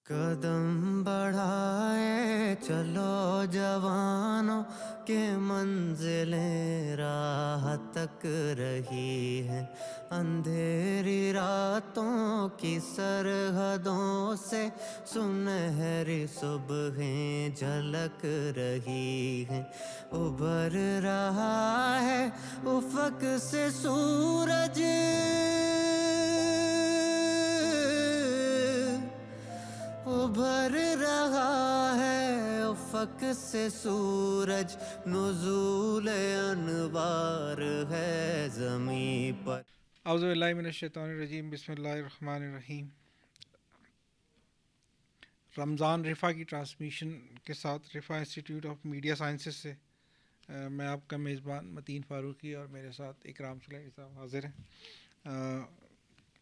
قدم بڑھائے چلو جوانوں کے منزلیں راہ تک رہی ہیں، اندھیری راتوں کی سرحدوں سے سنہری صبحیں جھلک رہی ہیں، ابھر رہا ہے افق سے سورج، ابھر رہا ہے افق سے سورج، نزول انوار ہے زمین پر۔ اعوذ باللہ من الشیطان الرجیم، بسم اللہ الرحمن الرحیم۔ رمضان رفا کی ٹرانسمیشن کے ساتھ رفا انسٹیٹیوٹ آف میڈیا سائنسز سے میں آپ کا میزبان متین فاروقی اور میرے ساتھ اکرام صلیحی صاحب حاضر ہیں۔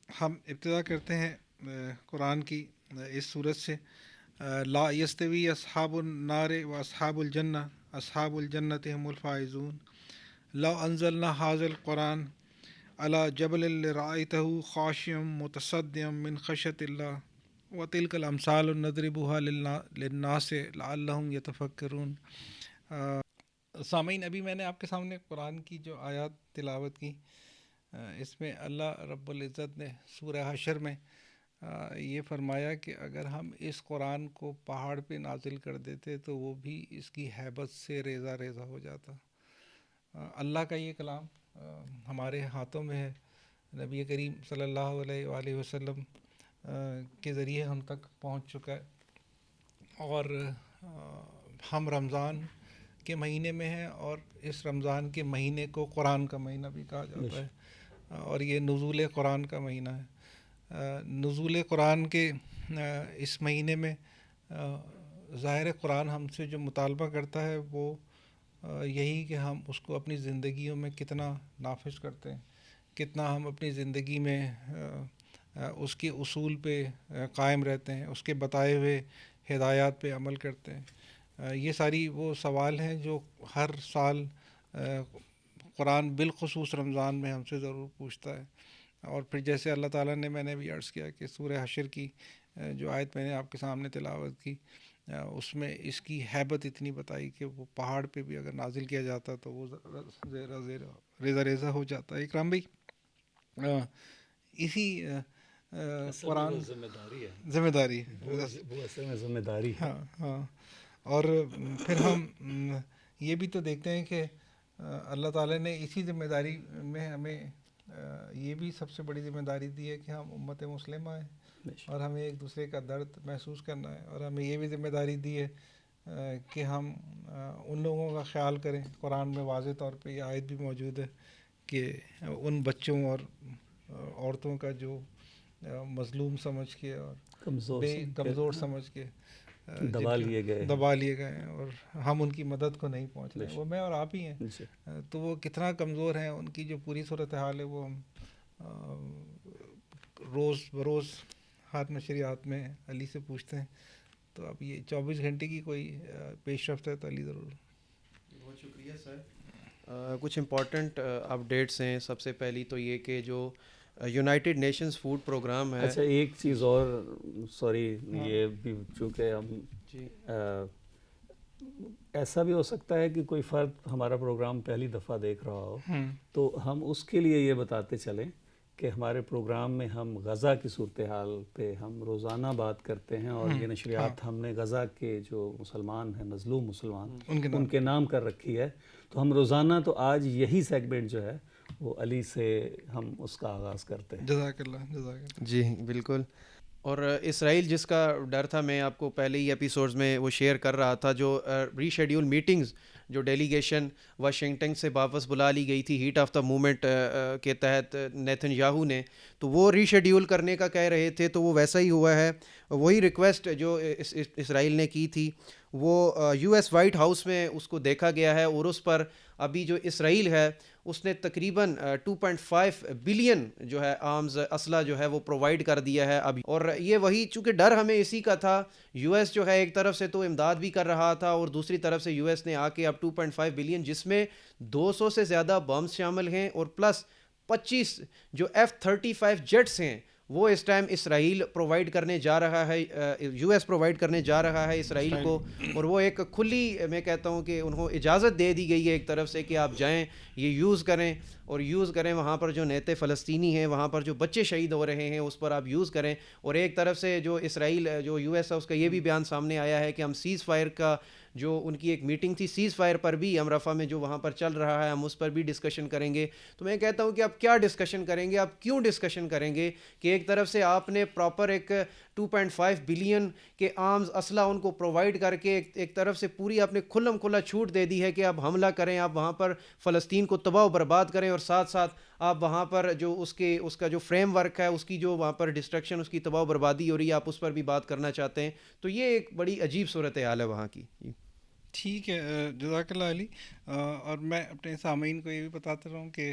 ہم ابتدا کرتے ہیں قرآن کی اس صورت سے، لا یستوی اصحاب النار و اصحاب الجنہ، اصحاب الجنۃ هم الفائزون، لو انزلنا هذا القرآن علی جبل لرأیتہ خاشعا متصدعا من خشیۃ اللہ وتلک الامثال نضربها للناس لعلہم یتفکرون۔ سامعین، ابھی میں نے آپ کے سامنے قرآن کی جو آیات تلاوت کی، اس میں اللہ رب العزت نے سورہ حشر میں یہ فرمایا کہ اگر ہم اس قرآن کو پہاڑ پہ نازل کر دیتے تو وہ بھی اس کی ہیبت سے ریزہ ریزہ ہو جاتا۔ اللہ کا یہ کلام ہمارے ہاتھوں میں ہے، نبی کریم صلی اللہ علیہ وآلہ وسلم کے ذریعے ہم تک پہنچ چکا ہے، اور ہم رمضان کے مہینے میں ہیں، اور اس رمضان کے مہینے کو قرآن کا مہینہ بھی کہا جاتا ہے، اور یہ نزول قرآن کا مہینہ ہے۔ نزول قرآن کے اس مہینے میں ظاہر قرآن ہم سے جو مطالبہ کرتا ہے وہ یہی کہ ہم اس کو اپنی زندگیوں میں کتنا نافذ کرتے ہیں، کتنا ہم اپنی زندگی میں اس کے اصول پہ قائم رہتے ہیں، اس کے بتائے ہوئے ہدایات پہ عمل کرتے ہیں۔ یہ ساری وہ سوال ہیں جو ہر سال قرآن بالخصوص رمضان میں ہم سے ضرور پوچھتا ہے۔ اور پھر جیسے اللہ تعالیٰ نے، میں نے بھی عرض کیا کہ سورہ حشر کی جو آیت میں نے آپ کے سامنے تلاوت کی، اس میں اس کی ہیبت اتنی بتائی کہ وہ پہاڑ پہ بھی اگر نازل کیا جاتا تو وہ ریزہ ریزہ ہو جاتا ہے۔ اکرام بھائی، اسی قرآن ذمہ داری ہے، ذمہ داری ہے۔ ہاں ہاں، اور پھر ہم یہ بھی تو دیکھتے ہیں کہ اللہ تعالیٰ نے اسی ذمہ داری میں ہمیں یہ بھی سب سے بڑی ذمہ داری دی ہے کہ ہم امت مسلمہ ہیں، اور ہمیں ایک دوسرے کا درد محسوس کرنا ہے، اور ہمیں یہ بھی ذمہ داری دی ہے کہ ہم ان لوگوں کا خیال کریں۔ قرآن میں واضح طور پہ یہ آیت بھی موجود ہے کہ ان بچوں اور عورتوں کا جو مظلوم سمجھ کے اور کمزور سمجھ کے دبا لیے گئے ہیں، اور ہم ان کی مدد کو نہیں پہنچ رہے ہیں، وہ میں اور آپ ہی ہیں، تو وہ کتنا کمزور ہیں، ان کی جو پوری صورتحال ہے وہ ہم روز بروز ہر نشریات میں علی سے پوچھتے ہیں۔ تو اب یہ 24 گھنٹے کی کوئی پیش رفت ہے تو علی ضرور۔ بہت شکریہ سر۔ کچھ امپورٹنٹ اپڈیٹس ہیں۔ سب سے پہلی تو یہ کہ جو یونائٹڈ نیشنز فوڈ پروگرام ہے۔ اچھا، ایک چیز اور، سوری، یہ بھی چونکہ ہم ایسا بھی ہو سکتا ہے کہ کوئی فرد ہمارا پروگرام پہلی دفعہ دیکھ رہا ہو، تو ہم اس کے لیے یہ بتاتے چلیں کہ ہمارے پروگرام میں ہم غزہ کی صورتحال پہ ہم روزانہ بات کرتے ہیں، اور یہ نشریات ہم نے غزہ کے جو مسلمان ہیں، مظلوم مسلمان، ان کے نام کر رکھی ہے، تو ہم روزانہ، تو آج یہی سیگمنٹ جو ہے وہ علی سے ہم اس کا آغاز کرتے ہیں۔ جزاک اللہ۔ جی بالکل۔ اور اسرائیل جس کا ڈر تھا، میں آپ کو پہلے ہی ایپیسوڈز میں وہ شیئر کر رہا تھا، جو ری شیڈیول میٹنگز جو ڈیلیگیشن واشنگٹن سے واپس بلا لی گئی تھی ہیٹ آف دا مومنٹ کے تحت نیتن یاہو نے، تو وہ ری شیڈیول کرنے کا کہہ رہے تھے، تو وہ ویسا ہی ہوا ہے۔ وہی ریکویسٹ جو اسرائیل نے کی تھی وہ یو ایس وائٹ ہاؤس میں اس کو دیکھا گیا ہے، اور اس پر ابھی جو اسرائیل ہے اس نے تقریباً 2.5 بلین جو ہے آرمز اسلحہ جو ہے وہ پرووائڈ کر دیا ہے ابھی۔ اور یہ وہی، چونکہ ڈر ہمیں اسی کا تھا، یو ایس جو ہے ایک طرف سے تو امداد بھی کر رہا تھا، اور دوسری طرف سے یو ایس نے آ کے اب 2.5 بلین، جس میں 200 سے زیادہ بمز شامل ہیں، اور پلس 25 جو F-35 جیٹس ہیں وہ اس ٹائم اسرائیل پرووائڈ کرنے جا رہا ہے, یو ایس پرووائڈ کرنے جا رہا ہے اسرائیل کو, اور وہ ایک کھلی, میں کہتا ہوں کہ انہوں اجازت دے دی گئی ہے ایک طرف سے کہ آپ جائیں, یہ یوز کریں وہاں پر جو نیتے فلسطینی ہیں, وہاں پر جو بچے شہید ہو رہے ہیں اس پر آپ یوز کریں. اور ایک طرف سے جو اسرائیل, جو یو ایس ہے, اس کا یہ بھی بیان سامنے آیا ہے کہ ہم سیز فائر کا, جو ان کی ایک میٹنگ تھی سیز فائر پر بھی, ہم رفح میں جو وہاں پر چل رہا ہے, ہم اس پر بھی ڈسکشن کریں گے. تو میں کہتا ہوں کہ آپ کیا ڈسکشن کریں گے, آپ کیوں ڈسکشن کریں گے کہ ایک طرف سے آپ نے پراپر ایک 2.5 بلین کے آرمز اسلحہ ان کو پرووائڈ کر کے ایک طرف سے پوری آپ نے کھلم کھلا چھوٹ دے دی ہے کہ آپ حملہ کریں, آپ وہاں پر فلسطین کو تباہ و برباد کریں, اور ساتھ ساتھ آپ وہاں پر جو اس کا جو فریم ورک ہے, اس کی جو وہاں پر ڈسٹرکشن, اس کی تباہ و بربادی ہو رہی ہے, آپ اس پر بھی بات کرنا چاہتے ہیں. تو یہ ایک بڑی عجیب صورتحال ہے وہاں کی. ٹھیک ہے, جزاک اللہ علی. اور میں اپنے سامعین کو یہ بھی بتاتا رہا ہوں کہ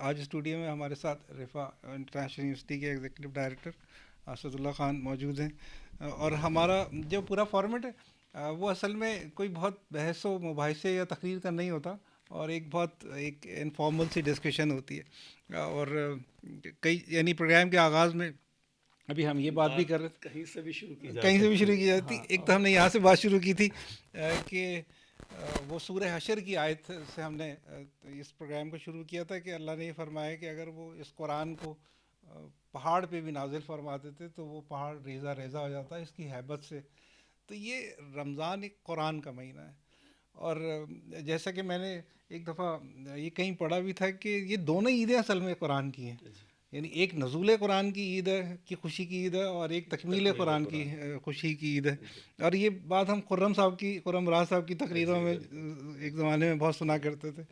آج اسٹوڈیو میں ہمارے ساتھ رفح انٹرنیشنل یونیورسٹی کے ایگزیکٹو ڈائریکٹر اسد اللہ خان موجود ہیں. اور ہمارا جو پورا فارمیٹ ہے وہ اصل میں کوئی بہت بحث و مباحثے یا تقریر کا نہیں ہوتا, اور ایک انفارمل سی ڈسکشن ہوتی ہے. اور کئی یعنی پروگرام کے آغاز میں ابھی ہم یہ بات بھی کر رہے تھے, کہیں سے بھی شروع کی جاتی. ایک تو ہم نے یہاں سے بات شروع کی تھی کہ وہ سورہ حشر کی آیت سے ہم نے اس پروگرام کو شروع کیا تھا کہ اللہ نے یہ فرمایا کہ اگر وہ اس قرآن کو پہاڑ پہ بھی نازل فرما دیتے تو وہ پہاڑ ریزہ ریزہ ہو جاتا ہے اس کی ہیبت سے. تو یہ رمضان ایک قرآن کا مہینہ ہے, اور جیسا کہ میں نے ایک دفعہ یہ کہیں پڑھا بھی تھا کہ یہ دونوں عیدیں اصل میں قرآن کی ہیں, یعنی ایک نزول قرآن کی عید ہے, کی خوشی کی عید ہے, اور ایک تکمیل قرآن کی خوشی کی عید ہے. اور یہ بات ہم خرم راز صاحب کی تقریروں میں ایک زمانے میں بہت سنا کرتے تھے.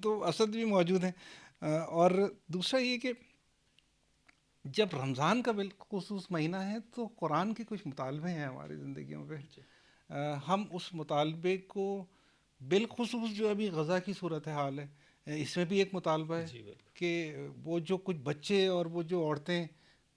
تو اسد بھی موجود ہیں. اور دوسرا یہ کہ جب رمضان کا بالخصوص مہینہ ہے تو قرآن کے کچھ مطالبے ہیں ہماری زندگیوں پہ. ہم اس مطالبے کو بالخصوص جو ابھی غزہ کی صورتحال ہے, اس میں بھی ایک مطالبہ ہے کہ وہ جو کچھ بچے اور وہ جو عورتیں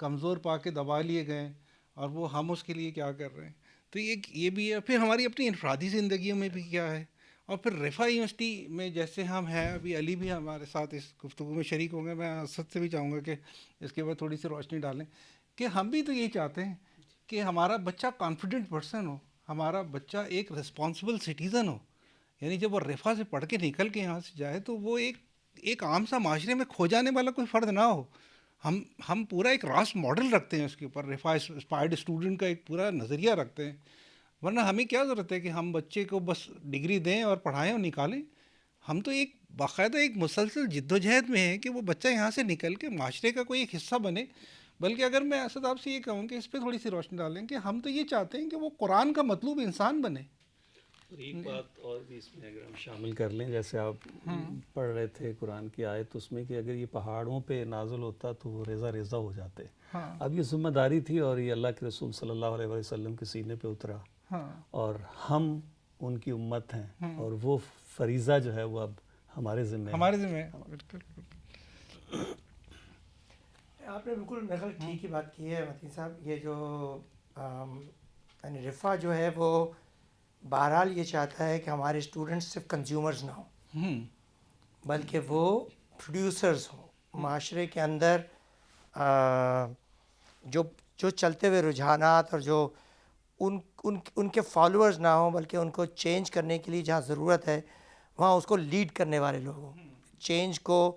کمزور پا کے دبا لیے گئے, اور وہ ہم اس کے لیے کیا کر رہے ہیں. تو یہ بھی ہے. پھر ہماری اپنی انفرادی زندگیوں میں بھی کیا ہے, اور پھر رفح یونیورسٹی میں جیسے ہم ہیں, ابھی علی بھی ہمارے ساتھ اس گفتگو میں شریک ہوں گے, میں اسد سے بھی چاہوں گا کہ اس کے بعد تھوڑی سی روشنی ڈالیں کہ ہم بھی تو یہی چاہتے ہیں کہ ہمارا بچہ کانفیڈنٹ پرسن ہو, ہمارا بچہ ایک رسپانسبل سٹیزن ہو. یعنی جب وہ رفح سے پڑھ کے نکل کے یہاں سے جائے تو وہ ایک عام سا معاشرے میں کھو جانے والا کوئی فرد نہ ہو. ہم پورا ایک راست ماڈل رکھتے ہیں اس کے اوپر, رفح اسپائرڈ اسٹوڈنٹ کا ایک پورا نظریہ رکھتے ہیں. ورنہ ہمیں کیا ضرورت ہے کہ ہم بچے کو بس ڈگری دیں اور پڑھائیں اور نکالیں. ہم تو ایک باقاعدہ ایک مسلسل جد و جہد میں ہیں کہ وہ بچہ یہاں سے نکل کے معاشرے کا کوئی ایک حصہ بنے. بلکہ اگر میں اسد آپ سے یہ کہوں کہ اس پہ تھوڑی سی روشنی ڈالیں کہ ہم تو یہ چاہتے ہیں کہ وہ قرآن کا مطلوب انسان بنے. ایک بات اور بھی اس میں اگر ہم شامل کر لیں, جیسے آپ پڑھ رہے تھے قرآن کی آیت اس میں کہ اگر یہ پہاڑوں پہ نازل ہوتا تو وہ ریزہ ریزہ ہو جاتے. اب یہ ذمہ داری تھی اور یہ اللہ کے رسول صلی اللہ علیہ وسلم کے سینے پہ اترا, اور ہم ان کی امت ہیں, اور وہ فریضہ جو ہے وہ اب ہمارے ذمہ ہے. آپ نے بالکل میرے خیال ٹھیک ہی بات کی ہے متین صاحب. یہ جو یعنی رفح جو ہے وہ بہرحال یہ چاہتا ہے کہ ہمارے اسٹوڈنٹس صرف کنزیومرز نہ ہوں بلکہ وہ پروڈیوسرز ہوں. معاشرے کے اندر جو چلتے ہوئے رجحانات اور جو ان کے فالوورز نہ ہوں, بلکہ ان کو چینج کرنے کے لیے جہاں ضرورت ہے وہاں اس کو لیڈ کرنے والے لوگ ہوں. چینج کو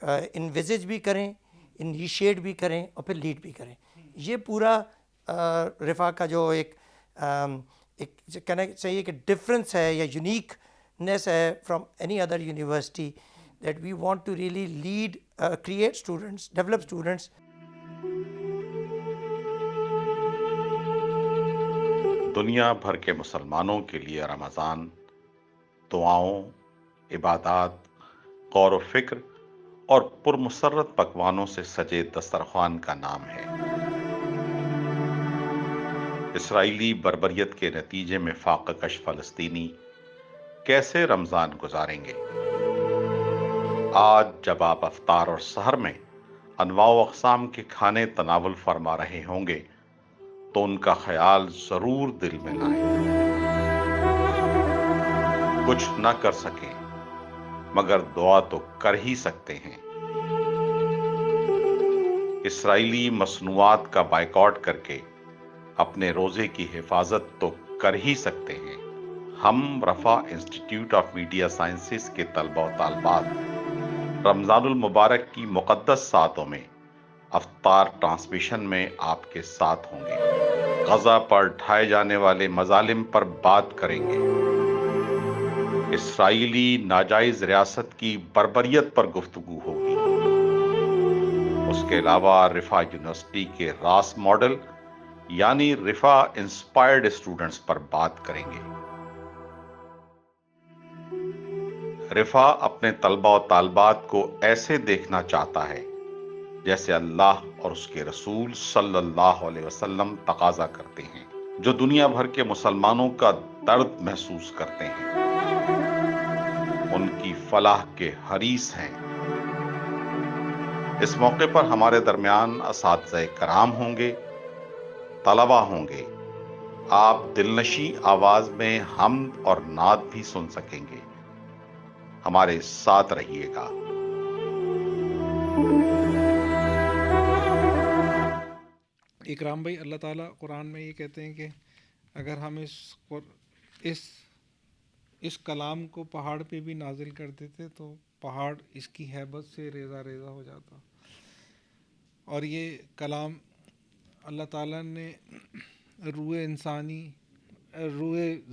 انویزج بھی کریں, انیشیٹ بھی کریں, اور پھر لیڈ بھی کریں. یہ پورا رفح کا جو ایک کہنا چاہیے کہ ڈفرینس ہے یا یونیکنیس ہے from any other university, that we want to really lead, create students, develop students. دنیا بھر کے مسلمانوں کے لیے رمضان دعاؤں, عبادات, غور و فکر اور پرمسرت پکوانوں سے سجے دسترخوان کا نام ہے. اسرائیلی بربریت کے نتیجے میں فاقہ کش فلسطینی کیسے رمضان گزاریں گے؟ آج جب آپ افطار اور سحر میں انواع و اقسام کے کھانے تناول فرما رہے ہوں گے تو ان کا خیال ضرور دل میں لائیں. کچھ نہ کر سکیں مگر دعا تو کر ہی سکتے ہیں. اسرائیلی مصنوعات کا بائیکاٹ کر کے اپنے روزے کی حفاظت تو کر ہی سکتے ہیں، ہم رفا انسٹیٹیوٹ آف میڈیا سائنسز کے طلبہ و طالبات رمضان المبارک کی مقدس ساعتوں میں افطار ٹرانسمیشن میں آپ کے ساتھ ہوں گے، غزہ پر ڈھائے جانے والے مظالم پر بات کریں گے، اسرائیلی ناجائز ریاست کی بربریت پر گفتگو ہوگی، اس کے علاوہ رفا یونیورسٹی کے راس ماڈل یعنی رفا انسپائرڈ اسٹوڈنٹس پر بات کریں گے۔ رفا اپنے طلبہ و طالبات کو ایسے دیکھنا چاہتا ہے جیسے اللہ اور اس کے رسول صلی اللہ علیہ وسلم تقاضا کرتے ہیں، جو دنیا بھر کے مسلمانوں کا درد محسوس کرتے ہیں، ان کی فلاح کے حریص ہیں۔ اس موقع پر ہمارے درمیان اساتذہ کرام ہوں گے، طلبہ ہوں گے، آپ دلنشیں آواز میں حمد اور نعت بھی سن سکیں گے۔ ہمارے ساتھ رہیے گا۔ اکرام بھائی، اللہ تعالیٰ قرآن میں یہ کہتے ہیں کہ اگر ہم اس کلام کو پہاڑ پہ بھی نازل کر دیتے تو پہاڑ اس کی ہیبت سے ریزہ ریزہ ہو جاتا، اور یہ کلام اللہ تعالیٰ نے روح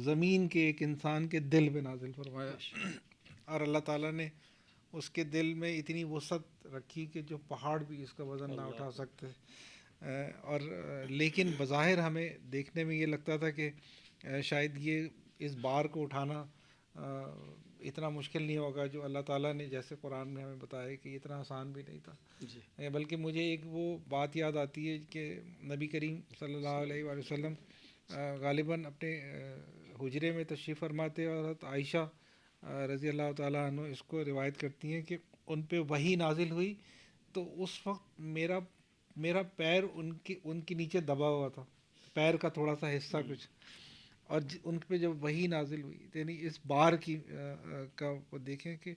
زمین کے ایک انسان کے دل میں نازل فرمایا، اور اللہ تعالیٰ نے اس کے دل میں اتنی وسعت رکھی کہ جو پہاڑ بھی اس کا وزن نہ اٹھا سکتے، اور لیکن بظاہر ہمیں دیکھنے میں یہ لگتا تھا کہ شاید یہ اس بار کو اٹھانا اتنا مشکل نہیں ہوگا جو اللہ تعالیٰ نے جیسے قرآن میں ہمیں بتایا کہ اتنا آسان بھی نہیں تھا۔ بلکہ مجھے ایک وہ بات یاد آتی ہے کہ نبی کریم صلی اللہ علیہ وآلہ وسلم غالباً اپنے حجرے میں تشریف فرماتے، اور حضرت عائشہ رضی اللہ تعالیٰ عنہ اس کو روایت کرتی ہیں کہ ان پہ وحی نازل ہوئی تو اس وقت میرا پیر ان کے نیچے دبا ہوا تھا، پیر کا تھوڑا سا حصہ کچھ، اور ان پہ جب وحی نازل ہوئی یعنی اس بار کی کا وہ دیکھیں کہ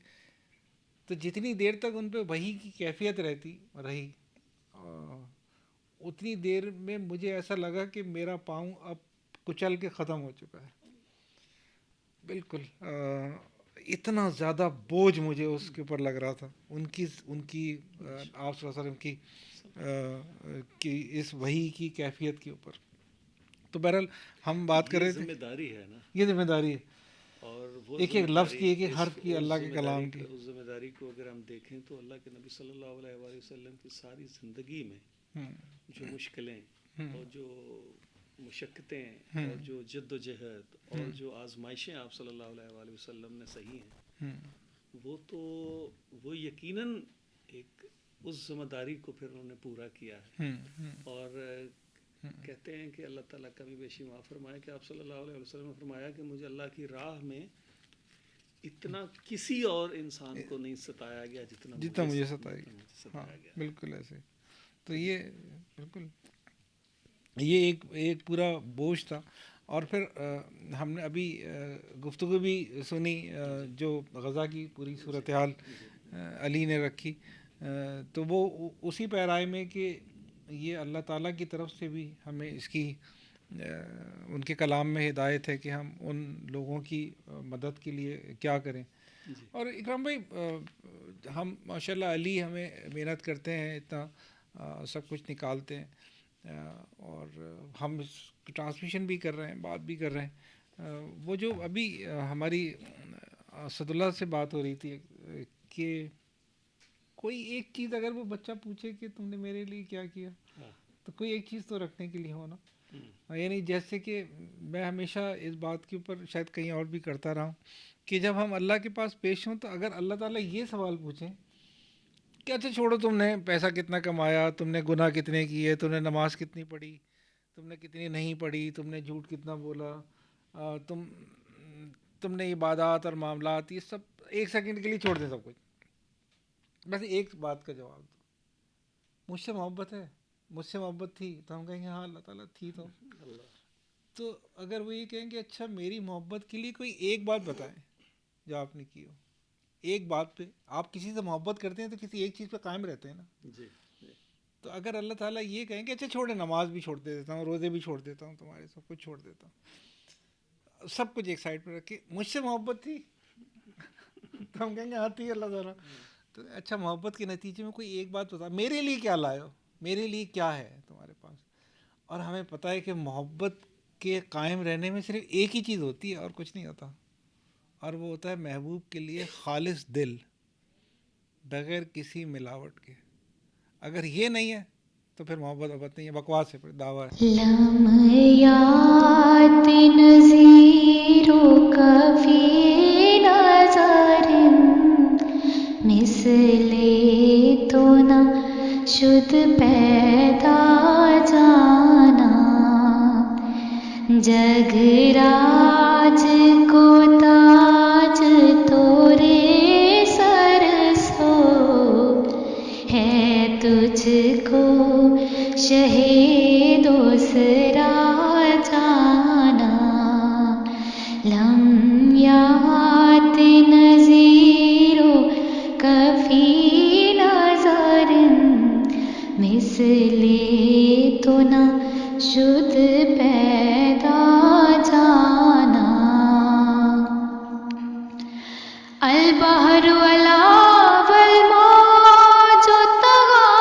تو جتنی دیر تک ان پہ وحی کی کیفیت رہی اتنی دیر میں مجھے ایسا لگا کہ میرا پاؤں اب کچل کے ختم ہو چکا ہے، بالکل اتنا زیادہ بوجھ مجھے اس کے اوپر لگ رہا تھا، ان کی آپ صلی اللہ علیہ وسلم کی اس وحی کی کیفیت کے اوپر۔ تو بہرحال ہم بات کر رہے تھے، ذمہ داری ہے نا، یہ ذمہ داری ہے، اور وہ ایک لفظ کی، ایک حرف کی اللہ کے کلام کی۔ اس ذمہ داری کو اگر ہم دیکھیں تو اللہ کے نبی صلی اللہ علیہ وآلہ وسلم کی ساری زندگی میں جو مشکلیں اور جو مشقتیں اور جو جد و جہد اور جو آزمائشیں آپ صلی اللہ علیہ وآلہ وسلم نے سہی ہیں، وہ یقیناً ایک اس ذمہ داری کو پھر انہوں نے پورا کیا ہے، اور کہتے ہیں کہ اللہ تعالیٰ کمی بیشی معاف فرمائے کہ آپ صلی اللہ علیہ وسلم نے فرمایا کہ مجھے اللہ کی راہ میں اتنا کسی اور انسان کو نہیں ستایا گیا جتنا مجھے ستایا گیا۔ بالکل ایسے، تو یہ بالکل یہ ایک پورا بوجھ تھا۔ اور پھر ہم نے ابھی گفتگو بھی سنی جو غزہ کی پوری صورتحال علی نے رکھی، تو وہ اسی پیرائے میں کہ یہ اللہ تعالیٰ کی طرف سے بھی ہمیں اس کی ان کے کلام میں ہدایت ہے کہ ہم ان لوگوں کی مدد کے لیے کیا کریں۔ اور اکرام بھائی، ہم ماشاءاللہ علی ہمیں محنت کرتے ہیں، اتنا سب کچھ نکالتے ہیں، اور ہم اس کی ٹرانسمیشن بھی کر رہے ہیں، بات بھی کر رہے ہیں۔ وہ جو ابھی ہماری اسد اللہ سے بات ہو رہی تھی کہ کوئی ایک چیز اگر وہ بچہ پوچھے کہ تم نے میرے لیے کیا کیا، تو کوئی ایک چیز تو رکھنے کے لیے ہونا، یعنی جیسے کہ میں ہمیشہ اس بات کے اوپر شاید کہیں اور بھی کرتا رہا ہوں کہ جب ہم اللہ کے پاس پیش ہوں تو اگر اللہ تعالیٰ یہ سوال پوچھیں کہ اچھا چھوڑو تم نے پیسہ کتنا کمایا، تم نے گناہ کتنے کیے، تم نے نماز کتنی پڑھی، تم نے کتنی نہیں پڑھی، تم نے جھوٹ کتنا بولا، تم نے عبادات اور معاملات، یہ سب ایک سیکنڈ کے لیے چھوڑ دیں سب کچھ، بس ایک بات کا جواب دو، مجھ سے محبت ہے، مجھ سے محبت تھی، تو ہم کہیں گے ہاں اللہ تعالیٰ تھی۔ تو اگر وہ یہ کہیں کہ اچھا میری محبت کے لیے کوئی ایک بات بتائیں جو آپ نے کی ہو، ایک بات پہ آپ کسی سے محبت کرتے ہیں تو کسی ایک چیز پہ قائم رہتے ہیں نا، تو اگر اللہ تعالیٰ یہ کہیں کہ اچھا چھوڑے، نماز بھی چھوڑ دیتا ہوں، روزے بھی چھوڑ دیتا ہوں، تمہارے سب کچھ چھوڑ دیتا ہوں، سب کچھ ایک سائڈ پہ رکھے، مجھ سے محبت تھی تو ہم کہیں گے ہاں تھی اللہ تعالیٰ. تو اچھا محبت کے نتیجے میں کوئی ایک بات بتا، میرے لیے کیا لائے ہو، میرے لیے کیا ہے تمہارے پاس. اور ہمیں پتہ ہے کہ محبت کے قائم رہنے میں صرف ایک ہی چیز ہوتی ہے اور کچھ نہیں ہوتا، اور وہ ہوتا ہے محبوب کے لیے خالص دل، بغیر کسی ملاوٹ کے. اگر یہ نہیں ہے تو پھر محبت نہیں ہے، بکواس ہے، پھر دعویٰ ہے. لمحات نظیرو کفی نظر مثل تو نہ شد پیدا جانا، جگ راج کو تاج تورے سر سو ہے، تجھ کو شہ دوسرا جانا. لمحات نظیرو کفی نظر مثل تو نہ شد پیدا جانا. البحر ولا والموج طغى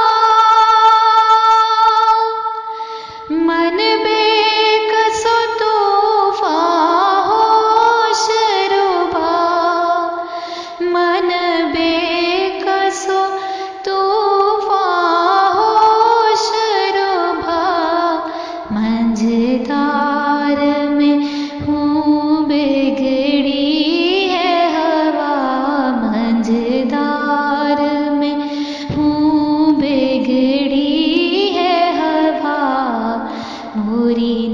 من بے کس و طوفان ہوش ربا، من بے کس و طوفان ہوش ربا، منجدار میں ہوں بگڑی ہے ہوا، منجدار میں ہوں بگڑی ہے ہوا، موری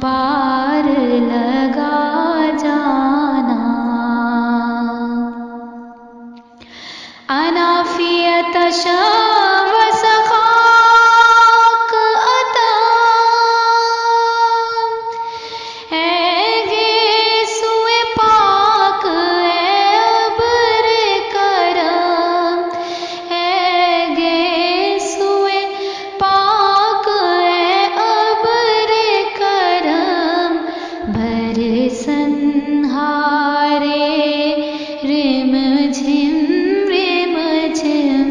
پار لگا جانا. انافیت شام سخاک عطا اے گیسوئے پاک اے ابر کرم، اے گیسوئے پاک اے ابر کرم، برسن ہارے رم جھم رم جھم،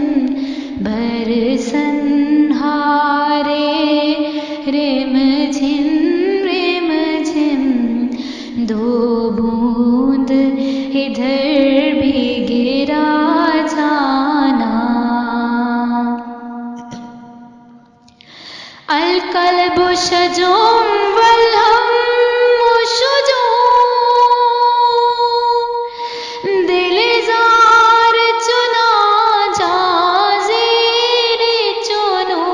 برسن ہارے رم جھم رم جھم، دو بوند ادھر بھی گرا جانا. القلب شجون والہم شجون، دل زار چنا جا زیر چنو،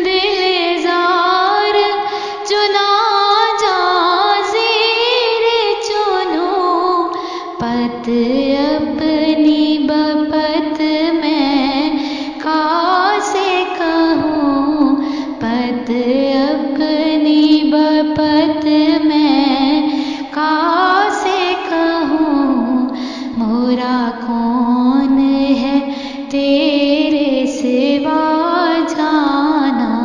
دل زار چنا جا زیر چنو، پت اپنی بپت میں کاسے کہوں، پت اپنی بپت میں کاسے کہوں، مورا کون ہے تیرے سوا جانا.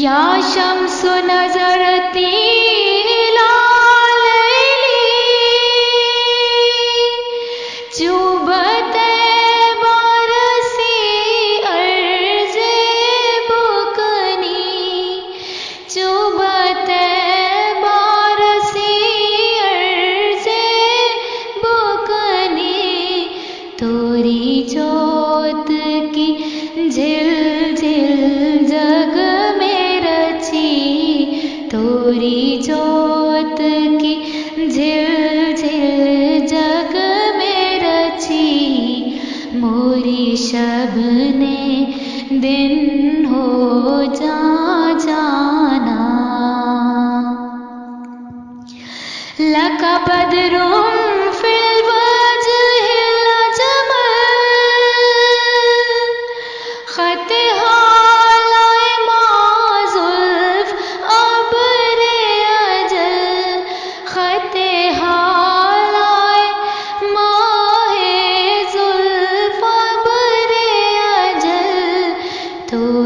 یا شمس نظرتی چوبت بارسی ارض بکنی، چوبت بارسی ارض بکنی، توری جوت کی جھل جھل جگ میں رچی، توری جوت کی جھل جھل جگ میں رچی، موری شب نے دن ہو جا جانا. لک بدرم فی الوجہ الاجمل، خط حالائے ما زلف ابر اجل، خط حالائے ماہ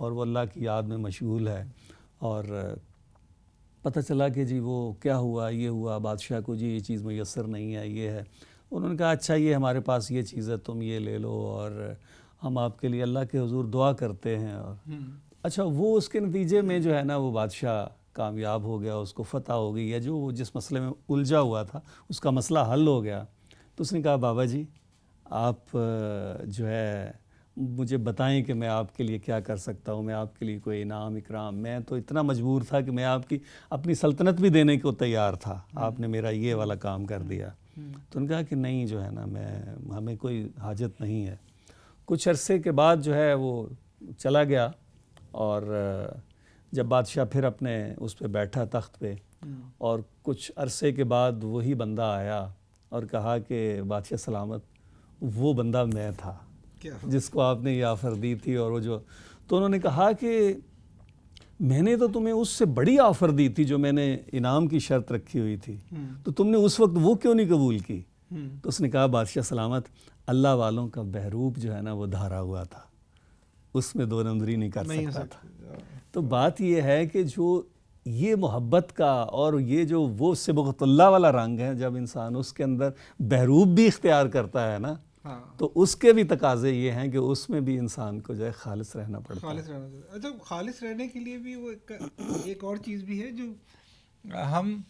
اور وہ اللہ کی یاد میں مشغول ہے. اور پتہ چلا کہ جی وہ کیا ہوا، یہ ہوا بادشاہ کو، جی یہ چیز میسر نہیں ہے، یہ ہے. انہوں نے کہا اچھا یہ ہمارے پاس یہ چیز ہے، تم یہ لے لو اور ہم آپ کے لیے اللہ کے حضور دعا کرتے ہیں. اور اچھا وہ اس کے نتیجے میں جو ہے نا وہ بادشاہ کامیاب ہو گیا، اس کو فتح ہو گئی، یا جو وہ جس مسئلے میں الجھا ہوا تھا اس کا مسئلہ حل ہو گیا. تو اس نے کہا بابا جی آپ جو ہے مجھے بتائیں کہ میں آپ کے لیے کیا کر سکتا ہوں، میں آپ کے لیے کوئی انعام اکرام. میں تو اتنا مجبور تھا کہ میں آپ کی اپنی سلطنت بھی دینے کو تیار تھا، آپ نے میرا یہ والا کام کر دیا. تو انہوں نے کہا کہ نہیں جو ہے نا ہمیں کوئی حاجت نہیں ہے. کچھ عرصے کے بعد جو ہے وہ چلا گیا، اور جب بادشاہ پھر اپنے اس پہ بیٹھا تخت پہ، اور کچھ عرصے کے بعد وہی بندہ آیا اور کہا کہ بادشاہ سلامت وہ بندہ میں تھا جس کو آپ نے یہ آفر دی تھی. اور وہ جو تو انہوں نے کہا کہ میں نے تو تمہیں اس سے بڑی آفر دی تھی جو میں نے انعام کی شرط رکھی ہوئی تھی، تو تم نے اس وقت وہ کیوں نہیں قبول کی؟ تو اس نے کہا بادشاہ سلامت اللہ والوں کا بہروپ جو ہے نا وہ دھارا ہوا تھا، اس میں دو نمبری نہیں کر سکتا تھا. تو بات یہ ہے کہ جو یہ محبت کا اور یہ جو وہ صبغت اللہ والا رنگ ہے، جب انسان اس کے اندر بہروپ بھی اختیار کرتا ہے نا، تو اس کے بھی تقاضے یہ ہیں کہ اس میں بھی انسان کو جو ہے خالص رہنا پڑتا ہے. خالص رہنا چاہیے. اچھا خالص رہنے کے لیے بھی وہ ایک اور چیز بھی ہے جو ہم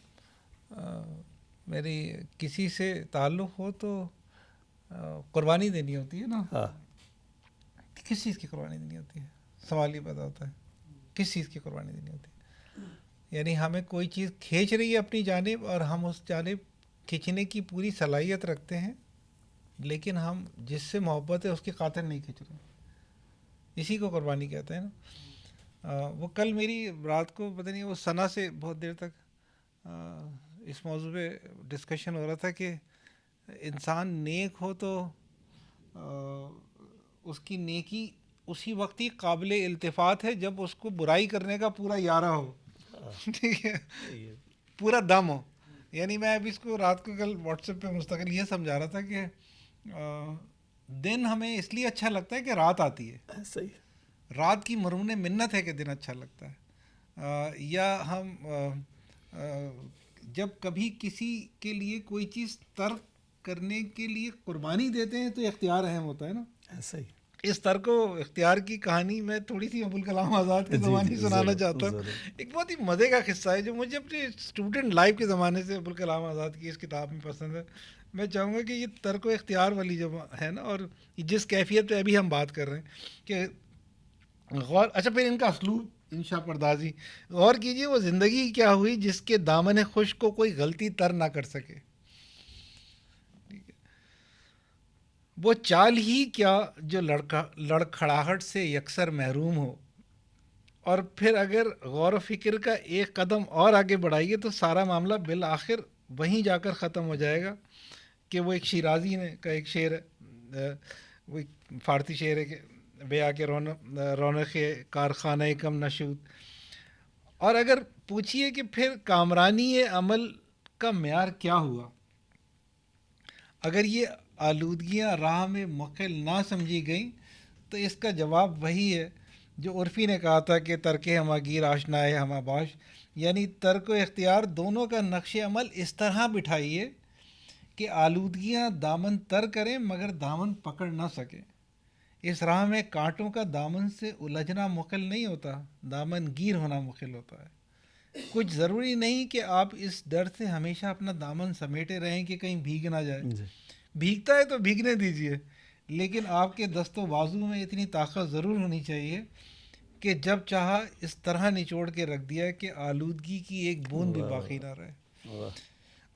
میری کسی سے تعلق ہو تو قربانی دینی ہوتی ہے نا. کس چیز کی قربانی دینی ہوتی ہے؟ سوال یہ پیدا ہوتا ہے کس چیز کی قربانی دینی ہوتی ہے. یعنی ہمیں کوئی چیز کھینچ رہی ہے اپنی جانب اور ہم اس جانب کھینچنے کی پوری صلاحیت رکھتے ہیں، لیکن ہم جس سے محبت ہے اس کی خاطر نہیں کھینچ رہے. اسی کو قربانی کہتے ہیں نا. وہ کل میری رات کو پتہ نہیں وہ ثنا سے بہت دیر تک اس موضوع پہ ڈسکشن ہو رہا تھا کہ انسان نیک ہو تو اس کی نیکی اسی وقت ہی قابل التفات ہے جب اس کو برائی کرنے کا پورا یارہ ہو، ٹھیک ہے، پورا دم ہو. یعنی میں اب اس کو رات کو کل واٹس ایپ پہ مستقل یہ سمجھا رہا تھا کہ دن ہمیں اس لیے اچھا لگتا ہے کہ رات آتی ہے. صحیح. رات کی مرہون منت ہے کہ دن اچھا لگتا ہے. یا ہم جب کبھی کسی کے لیے کوئی چیز ترک کرنے کے لیے قربانی دیتے ہیں تو اختیار اہم ہوتا ہے نا. صحیح. اس ترک و اختیار کی کہانی میں تھوڑی سی ابوالکلام آزاد کے زمانے سنانا چاہتا ہوں. ایک بہت ہی مزے کا قصہ ہے جو مجھے اپنے اسٹوڈنٹ لائف کے زمانے سے ابوالکلام آزاد کی اس کتاب میں پسند ہے. میں چاہوں گا کہ یہ ترک و اختیار والی جو ہے نا، اور جس کیفیت پہ ابھی ہم بات کر رہے ہیں کہ غور، اچھا پھر ان کا اسلوب انشا پردازی غور کیجئے. وہ زندگی کیا ہوئی جس کے دامن خوش کو کوئی غلطی تر نہ کر سکے، وہ چال ہی کیا جو لڑکھڑاہٹ سے یکسر محروم ہو. اور پھر اگر غور و فکر کا ایک قدم اور آگے بڑھائیے تو سارا معاملہ بالآخر وہیں جا کر ختم ہو جائے گا کہ وہ ایک شیرازی نے کا ایک شعر ہے، وہ ایک فارسی شعر ہے کہ بیا کے رونق کارخانہ کم نشود. اور اگر پوچھیے کہ پھر کامرانی عمل کا معیار کیا ہوا، اگر یہ آلودگیاں راہ میں مقل نہ سمجھی گئیں تو اس کا جواب وہی ہے جو عرفی نے کہا تھا کہ ترک ہمہ گیر آشنائے ہمہ باش. یعنی ترک و اختیار دونوں کا نقش عمل اس طرح بٹھائیے کہ آلودگیاں دامن تر کریں مگر دامن پکڑ نہ سکیں. اس راہ میں کانٹوں کا دامن سے الجھنا مقل نہیں ہوتا، دامن گیر ہونا مقل ہوتا ہے. کچھ ضروری نہیں کہ آپ اس ڈر سے ہمیشہ اپنا دامن سمیٹے رہیں کہ کہیں بھیگ نہ جائے. بھیگتا ہے تو بھیگنے دیجیے، لیکن آپ کے دست و بازو میں اتنی طاقت ضرور ہونی چاہیے کہ جب چاہا اس طرح نچوڑ کے رکھ دیا کہ آلودگی کی ایک بوند بھی باقی نہ رہے.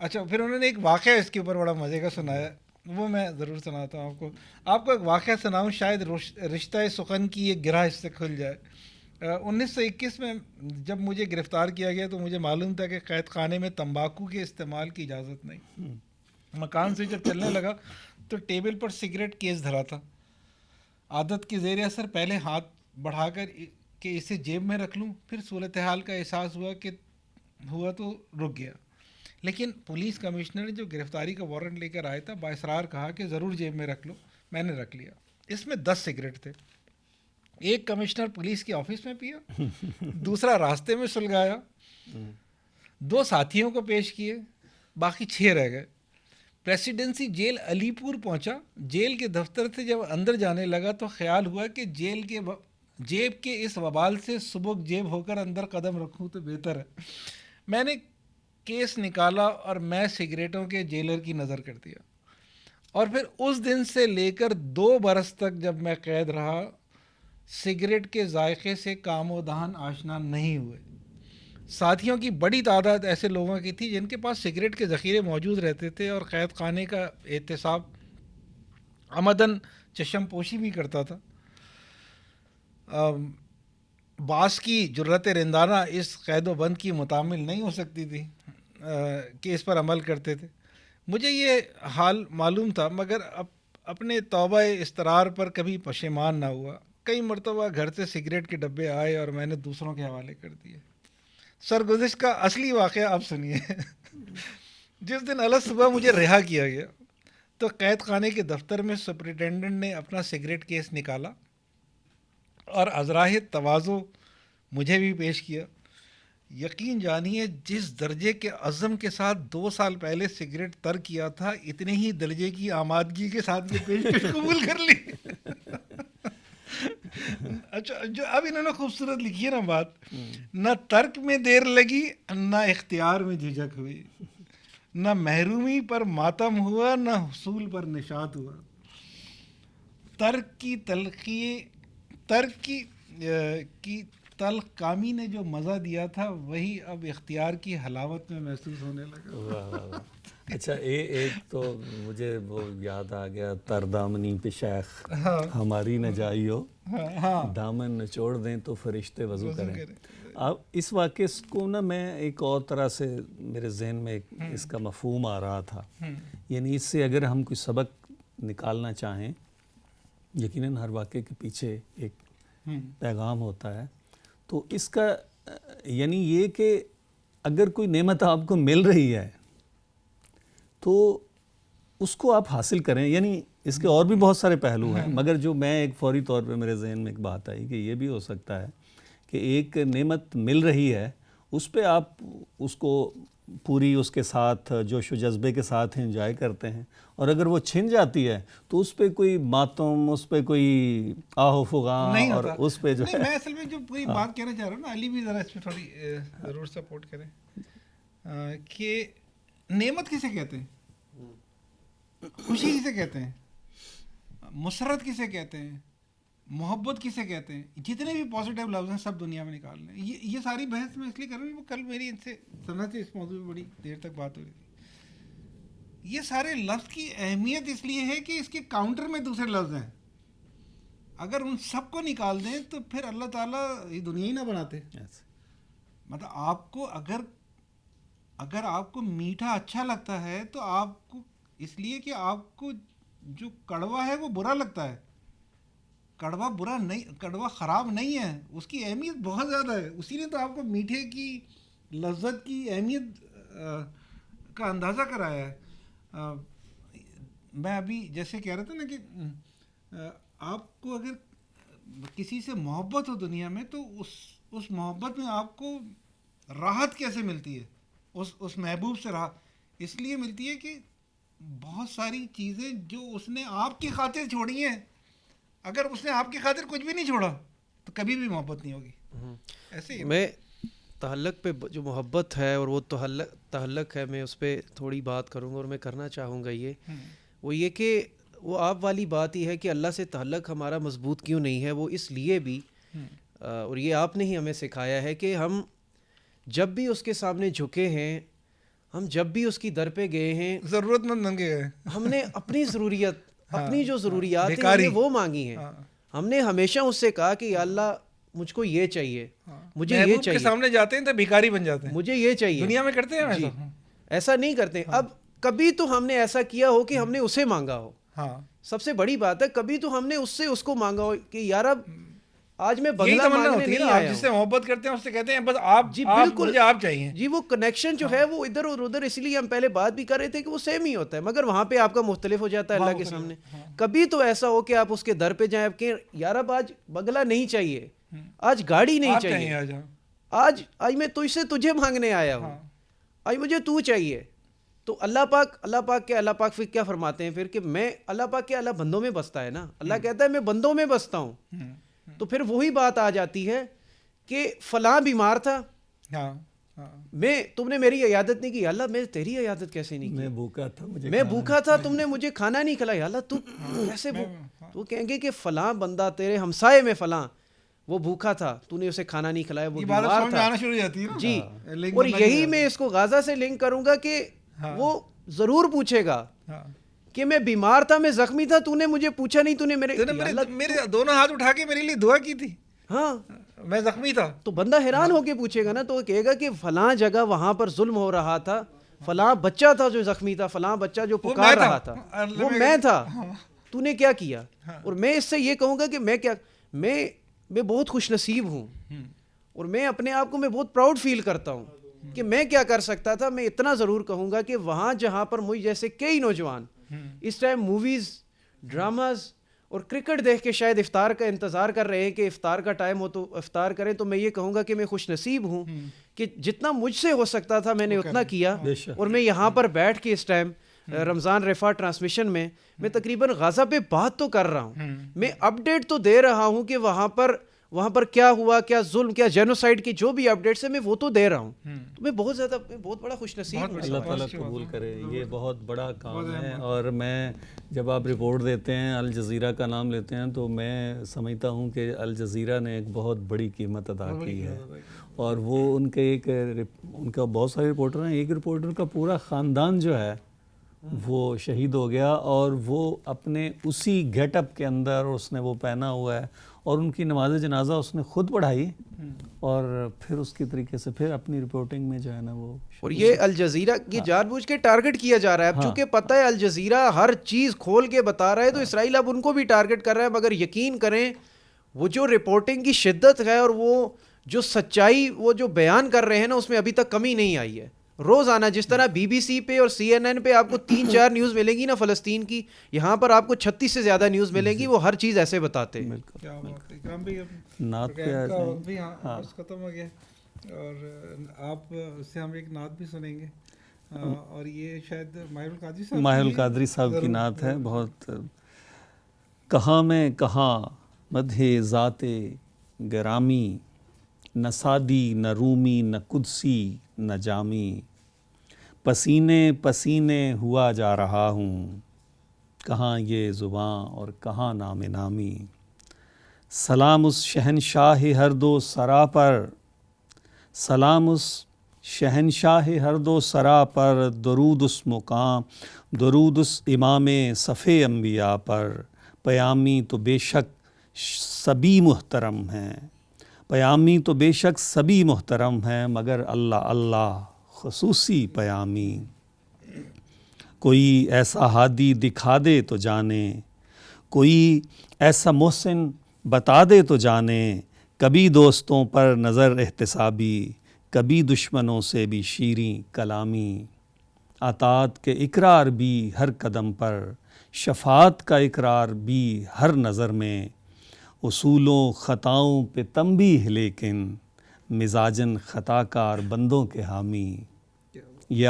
اچھا پھر انہوں نے ایک واقعہ اس کے اوپر بڑا مزے کا سنایا، وہ میں ضرور سناتا ہوں آپ کو ایک واقعہ سناؤں، شاید رشتہ سخن کی ایک گرہ اس سے کھل جائے. 1921 میں جب مجھے گرفتار کیا گیا تو مجھے معلوم تھا کہ قید خانے میں تمباکو کے استعمال کی اجازت نہیں. مکان سے جب چلنے لگا تو ٹیبل پر سگریٹ کیس دھرا تھا. عادت کے زیر اثر پہلے ہاتھ بڑھا کر کہ اسے جیب میں رکھ لوں، پھر صورتحال کا احساس ہوا تو رک گیا. لیکن پولیس کمشنر جو گرفتاری کا وارنٹ لے کر آیا تھا باصرار کہا کہ ضرور جیب میں رکھ لو. میں نے رکھ لیا. اس میں 10 سگریٹ تھے. ایک کمشنر پولیس کے آفس میں پیا، دوسرا راستے میں سلگایا، 2 ساتھیوں کو پیش کیے، باقی 6 رہ گئے۔ پریسیڈنسی جیل علی پور پہنچا، جیل کے دفتر سے جب اندر جانے لگا تو خیال ہوا کہ جیب کے اس وبال سے سبک جیب ہو کر اندر قدم رکھوں تو بہتر ہے۔ میں نے کیس نکالا اور میں سگریٹوں کے جیلر کی نظر کر دیا، اور پھر اس دن سے لے کر 2 برس تک جب میں قید رہا، سگریٹ کے ذائقے سے کام و دہن آشنا نہیں ہوئے۔ ساتھیوں کی بڑی تعداد ایسے لوگوں کی تھی جن کے پاس سگریٹ کے ذخیرے موجود رہتے تھے، اور قید خانے کا احتساب عمدن چشم پوشی بھی کرتا تھا۔ باس کی جرت رندانہ اس قید و بند کی متعامل نہیں ہو سکتی تھی کہ اس پر عمل کرتے تھے۔ مجھے یہ حال معلوم تھا، مگر اپنے توبہ استرار پر کبھی پشیمان نہ ہوا۔ کئی مرتبہ گھر سے سگریٹ کے ڈبے آئے اور میں نے دوسروں کے حوالے کر دیے۔ سرگزشت کا اصلی واقعہ آپ سنیے۔ جس دن الگ صبح مجھے رہا کیا گیا تو قید خانے کے دفتر میں سپرنٹینڈنٹ نے اپنا سگریٹ کیس نکالا اور ازراہ تواضع مجھے بھی پیش کیا۔ یقین جانیے جس درجے کے عزم کے ساتھ 2 سال پہلے سگریٹ ترک کیا تھا، اتنے ہی درجے کی آمادگی کے ساتھ یہ پیشکش قبول کر لی۔ اچھا، جو اب انہوں نے خوبصورت لکھی ہے نا بات، نہ ترک میں دیر لگی، نہ اختیار میں جھجک ہوئی، نہ محرومی پر ماتم ہوا، نہ حصول پر نشاط ہوا۔ ترک کی تلخ کامی نے جو مزہ دیا تھا وہی اب اختیار کی حلاوت میں محسوس ہونے لگا۔ واہ واہ واہ۔ اچھا، ایک تو مجھے وہ یاد آ گیا، تر دامنی پہ شیخ ہماری نہ جائی ہو، دامن نچوڑ دیں تو فرشتے وضو کریں۔ اب اس واقعے کو نا میں ایک اور طرح سے میرے ذہن میں اس کا مفہوم آ رہا تھا، یعنی اس سے اگر ہم کوئی سبق نکالنا چاہیں، یقیناً ہر واقعے کے پیچھے ایک پیغام ہوتا ہے، تو اس کا یعنی یہ کہ اگر کوئی نعمت آپ کو مل رہی ہے تو اس کو آپ حاصل کریں۔ یعنی اس کے اور بھی بہت سارے پہلو ہیں، مگر جو میں ایک فوری طور پہ میرے ذہن میں ایک بات آئی کہ یہ بھی ہو سکتا ہے کہ ایک نعمت مل رہی ہے، اس پہ آپ اس کو پوری اس کے ساتھ جوش و جذبے کے ساتھ انجوائے کرتے ہیں، اور اگر وہ چھن جاتی ہے تو اس پہ کوئی ماتم، اس پہ کوئی آہ و فغاں، اور اس پہ جو ہے میں اصل میں جو پوری بات کہنا چاہ رہا ہوں نا، علی بھی ذرا اس پہ تھوڑی ضرور سپورٹ کریں کہ نعمت کسے کہتے ہیں، خوشی کسے کہتے ہیں، مسرت کسے کہتے ہیں، محبت کسے کہتے ہیں، جتنے بھی پازیٹیو لفظ ہیں سب دنیا میں نکال لیں۔ یہ ساری بحث میں اس لیے کر رہا ہوں، کل میری ان سے سنا تھی، اس موضوع میں بڑی دیر تک بات ہو رہی تھی۔ یہ سارے لفظ کی اہمیت اس لیے ہے کہ اس کے کاؤنٹر میں دوسرے لفظ ہیں، اگر ان سب کو نکال دیں تو پھر اللہ تعالیٰ یہ دنیا ہی نہ بناتے۔ مطلب آپ کو اگر آپ کو میٹھا اچھا لگتا ہے تو آپ کو اس لیے کہ آپ کو جو کڑوا ہے وہ برا لگتا ہے، کڑوا برا نہیں، کڑوا خراب نہیں ہے، اس کی اہمیت بہت زیادہ ہے، اسی نے تو آپ کو میٹھے کی لذت کی اہمیت کا اندازہ کرایا ہے۔ میں ابھی جیسے کہہ رہا تھا نا کہ آپ کو اگر کسی سے محبت ہو دنیا میں تو اس محبت میں آپ کو راحت کیسے ملتی ہے، اس محبوب سے راحت اس لیے ملتی ہے کہ بہت ساری چیزیں جو اس نے آپ کی خاطر چھوڑی ہیں، اگر اس نے آپ کی خاطر کچھ بھی نہیں چھوڑا تو کبھی بھی محبت نہیں ہوگی۔ ایسے ہی میں تعلق پہ جو محبت ہے اور وہ تعلق ہے، میں اس پہ تھوڑی بات کروں گا، اور میں کرنا چاہوں گا وہ یہ کہ وہ آپ والی بات ہی ہے کہ اللہ سے تعلق ہمارا مضبوط کیوں نہیں ہے۔ وہ اس لیے بھی، اور یہ آپ نے ہی ہمیں سکھایا ہے کہ ہم جب بھی اس کے سامنے جھکے ہیں، ہم جب بھی اس کی در پہ گئے ہیں، ضرورت مند بن گئے ہیں، ہم نے اپنی ضروریات، اپنی جو ضروریات ہیں ہم نے وہ مانگی ہیں۔ ہم نے ہمیشہ اس سے کہا کہ یا اللہ مجھ کو یہ چاہیے، مجھے یہ چاہیے۔ کے سامنے جاتے ہیں تو بھکاری بن جاتے ہیں، مجھے یہ چاہیے۔ دنیا میں کرتے ہیں ایسا؟ ایسا نہیں کرتے۔ اب کبھی تو ہم نے ایسا کیا ہو کہ ہم نے اسے مانگا ہو، سب سے بڑی بات ہے، کبھی تو ہم نے اس سے اس کو مانگا ہو کہ یار اب آج میں یہی بنگلہ تمنا مانگنے ہوتی ہے نہیں نا، آپ آیا جس سے ہوں. محبت کرتے ہیں اس سے کہتے ہیں بس آپ، جی آپ بالکل، مجھے آپ چاہیے. جی وہ کنیکشن جو ہے وہ ادھر اور ادھر، اس لیے ہم پہلے بات بھی کر رہے تھے کہ وہ سیم ہی ہوتا ہے، مگر وہاں پہ آپ کا مختلف ہو جاتا ہے اللہ کے سامنے. کبھی تو ایسا ہو کہ آپ اس کے در پہ جائیں، آپ کہیں یار اب آج بنگلہ نہیں چاہیے، آج گاڑی نہیں آپ چاہیے، آج آج میں تجھ سے تجھے مانگنے آیا ہوں، آج مجھے تو چاہیے. تو اللہ پاک پھر کیا فرماتے ہیں پھر کہ میں اللہ پاک کے اللہ بندوں میں بستا ہے نا، اللہ کہتا ہے میں بندوں میں بستا ہوں. تو پھر وہی بات آ جاتی ہے کہ فلاں بیمار تھا، تم نے میری عیادت نہیں کی، اللہ میں تیری عیادت کیسے نہیں کی، میں بھوکا تھا، میں بھوکا تھا، تم نے مجھے کھانا نہیں کھلایا، اللہ تو کیسے تو کہیں گے کہ فلاں بندہ تیرے ہمسائے میں فلاں وہ بھوکا تھا، تو نے اسے کھانا نہیں کھلایا، وہ بیمار تھا. آنا شروع ہو جاتی ہے جی، اور یہی میں اس کو غازہ سے لنک کروں گا کہ وہ ضرور پوچھے گا کہ میں بیمار تھا، میں زخمی تھا، تو نے مجھے پوچھا نہیں، تو نے میرے دونوں ہاتھ اٹھا کے میرے لیے دعا کی تھی. ہاں میں زخمی تھا. تو بندہ حیران ہو کے پوچھے گا نا، تو وہ کہے گا کہ فلاں جگہ وہاں پر ظلم ہو رہا تھا، فلاں بچہ تھا جو زخمی تھا، فلاں بچہ جو پکار رہا تھا، وہ میں تھا، تو نے کیا کیا. اور میں اس سے یہ کہوں گا کہ میں بہت خوش نصیب ہوں، اور میں اپنے آپ کو میں بہت پراؤڈ فیل کرتا ہوں کہ میں کیا کر سکتا تھا. میں اتنا ضرور کہوں گا کہ وہاں جہاں پر مجھ جیسے کئی نوجوان اس ٹائم موویز، ڈراماز اور کرکٹ دیکھ کے شاید افطار کا انتظار کر رہے ہیں کہ افطار کا ٹائم ہو تو افطار کریں، تو میں یہ کہوں گا کہ میں خوش نصیب ہوں کہ جتنا مجھ سے ہو سکتا تھا میں نے اتنا کیا. اور میں یہاں پر بیٹھ کے اس ٹائم رمضان رفا ٹرانسمیشن میں تقریباً غزہ پہ بات تو کر رہا ہوں، میں اپڈیٹ تو دے رہا ہوں کہ وہاں پر کیا ہوا، کیا ظلم، کیا جینوسائیڈ کی جو بھی اپڈیٹس ہیں میں وہ تو دے رہا ہوں. تو میں بہت بڑا خوش نصیب ہوں. اللہ تعالیٰ قبول کرے، یہ بہت بڑا کام ہے. اور میں جب آپ رپورٹ دیتے ہیں، الجزیرہ کا نام لیتے ہیں، تو میں سمجھتا ہوں کہ الجزیرہ نے ایک بہت بڑی قیمت ادا کی ہے. اور وہ ان کا بہت سارے رپورٹر ہیں، ایک رپورٹر کا پورا خاندان جو ہے وہ شہید ہو گیا، اور وہ اپنے اسی گیٹ اپ کے اندر اس نے وہ پہنا ہوا ہے، اور ان کی نماز جنازہ اس نے خود پڑھائی، اور پھر اس کی طریقے سے پھر اپنی رپورٹنگ میں جو ہے نا وہ. اور یہ الجزیرہ کی جان بوجھ کے ٹارگٹ کیا جا رہا ہے اب، چونکہ پتہ ہے الجزیرہ ہر چیز کھول کے بتا رہا ہے، تو اسرائیل اب ان کو بھی ٹارگٹ کر رہا ہے. مگر یقین کریں وہ جو رپورٹنگ کی شدت ہے اور وہ جو سچائی وہ جو بیان کر رہے ہیں نا، اس میں ابھی تک کمی نہیں آئی ہے. روزانہ جس طرح بی بی سی پہ اور سی این این پہ آپ کو 3-4 نیوز ملیں گی نا فلسطین کی، یہاں پر آپ کو 36 سے زیادہ نیوز ملیں گی، وہ ہر چیز ایسے بتاتے ہیں. نعت ختم ہو گیا، اور آپ سے ہم ایک نعت بھی سنیں گے، اور یہ شاید ماہر القادری صاحب کی نعت ہے. بہت کہاں میں کہاں مدح ذات گرامی، نہ سادی نہ رومی نہ قدسی نہ جامی، پسینے پسینے ہوا جا رہا ہوں، کہاں یہ زباں اور کہاں نام نامی. سلام اس شہنشاہ ہر دو سرا پر، سلام اس شہنشاہ ہر دو سرا پر، درود اس مقام، درود اس امام صفِ انبیاء پر. پیامی تو بے شک سبھی محترم ہیں، پیامی تو بے شک سبھی محترم ہیں، مگر اللہ اللہ خصوصی پیامی. کوئی ایسا ہادی دکھا دے تو جانے، کوئی ایسا محسن بتا دے تو جانے، کبھی دوستوں پر نظر احتسابی، کبھی دشمنوں سے بھی شیریں کلامی. اطاعت کے اقرار بھی ہر قدم پر، شفاعت کا اقرار بھی ہر نظر میں، اصولوں خطاؤں پہ تنبیہ لیکن مزاجن خطا کار بندوں کے حامی. یہ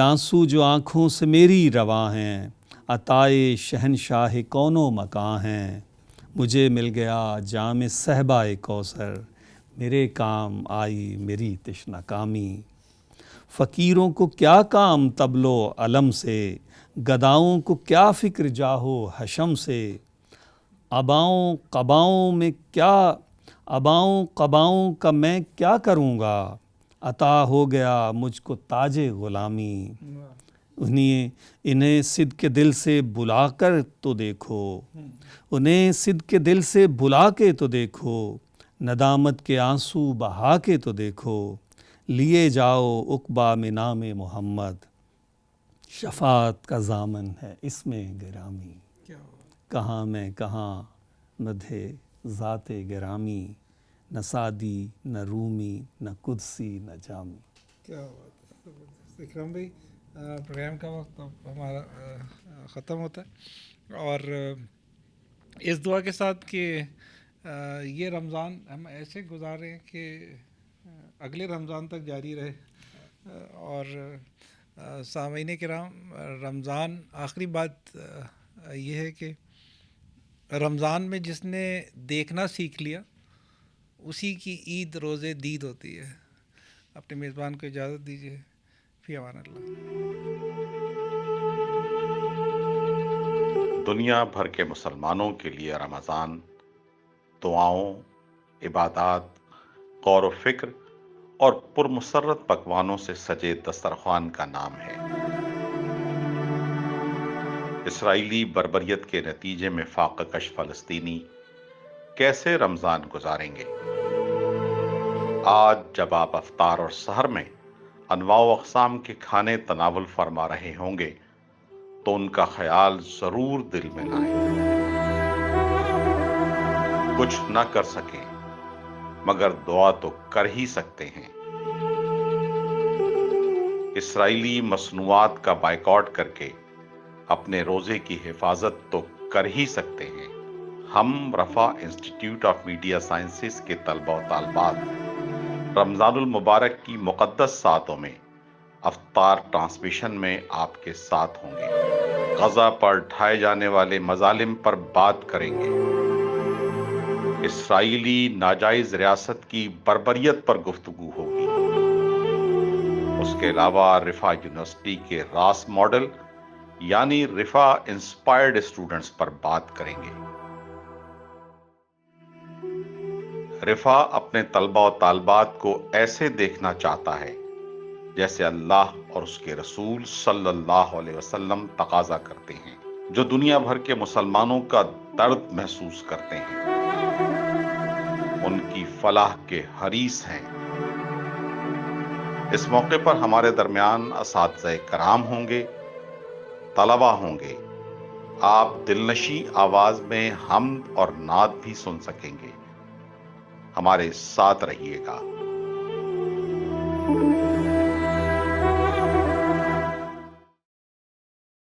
آنسو جو آنکھوں سے میری رواں ہیں، عطائے شہنشاہ کون و مکاں ہیں. مجھے مل گیا جام صحبہ کوثر، میرے کام آئی میری تشنہ کامی. فقیروں کو کیا کام طبل و علم سے، گداؤں کو کیا فکر جاہو حشم سے. اباؤں قباؤں کا میں کیا کروں گا، عطا ہو گیا مجھ کو تاج غلامی. انہیں صدق دل سے بلا کر تو دیکھو، انہیں صدق دل سے بلا کے تو دیکھو، ندامت کے آنسو بہا کے تو دیکھو. لیے جاؤ عقبہ میں نام محمد، شفاعت کا ضامن ہے اس میں گرامی. کہاں میں کہاں مدح ذات گرامی، نہ سعدی نہ رومی نہ قدسی نہ جامی۔ کیا بات ہے اکرم بھائی، پروگرام کا وقت اب ہمارا ختم ہوتا ہے، اور اس دعا کے ساتھ کہ یہ رمضان ہم ایسے گزاریں کہ اگلے رمضان تک جاری رہے، اور سامعین کرام، رمضان آخری بات یہ ہے کہ رمضان میں جس نے دیکھنا سیکھ لیا اسی کی عید روزے دید ہوتی ہے۔ اپنے میزبان کو اجازت دیجیے، فی امان اللہ۔ دنیا بھر کے مسلمانوں کے لیے رمضان دعاؤں، عبادات، غور و فکر اور پرمسرت پکوانوں سے سجے دسترخوان کا نام ہے۔ اسرائیلی بربریت کے نتیجے میں فاقہ کش فلسطینی کیسے رمضان گزاریں گے؟ آج جب آپ افطار اور سحر میں انواع و اقسام کے کھانے تناول فرما رہے ہوں گے تو ان کا خیال ضرور دل میں لائیں۔ کچھ نہ کر سکیں مگر دعا تو کر ہی سکتے ہیں۔ اسرائیلی مصنوعات کا بائیکاٹ کر کے اپنے روزے کی حفاظت تو کر ہی سکتے ہیں۔ ہم رفا انسٹیٹیوٹ آف میڈیا سائنسز کے طلبہ و طالبات رمضان المبارک کی مقدس ساعتوں میں افطار ٹرانسمیشن میں آپ کے ساتھ ہوں گے۔ غزہ پر ڈھائے جانے والے مظالم پر بات کریں گے۔ اسرائیلی ناجائز ریاست کی بربریت پر گفتگو ہوگی۔ اس کے علاوہ رفا یونیورسٹی کے راس ماڈل یعنی رفا انسپائرڈ اسٹوڈنٹس پر بات کریں گے۔ رفا اپنے طلبہ و طالبات کو ایسے دیکھنا چاہتا ہے جیسے اللہ اور اس کے رسول صلی اللہ علیہ وسلم تقاضا کرتے ہیں، جو دنیا بھر کے مسلمانوں کا درد محسوس کرتے ہیں، ان کی فلاح کے حریص ہیں۔ اس موقع پر ہمارے درمیان اساتذہ کرام ہوں گے، طلبہ ہوں گے۔ آپ دلنشیں آواز میں حمد اور نعت بھی سن سکیں گے۔ ہمارے ساتھ رہیے گا۔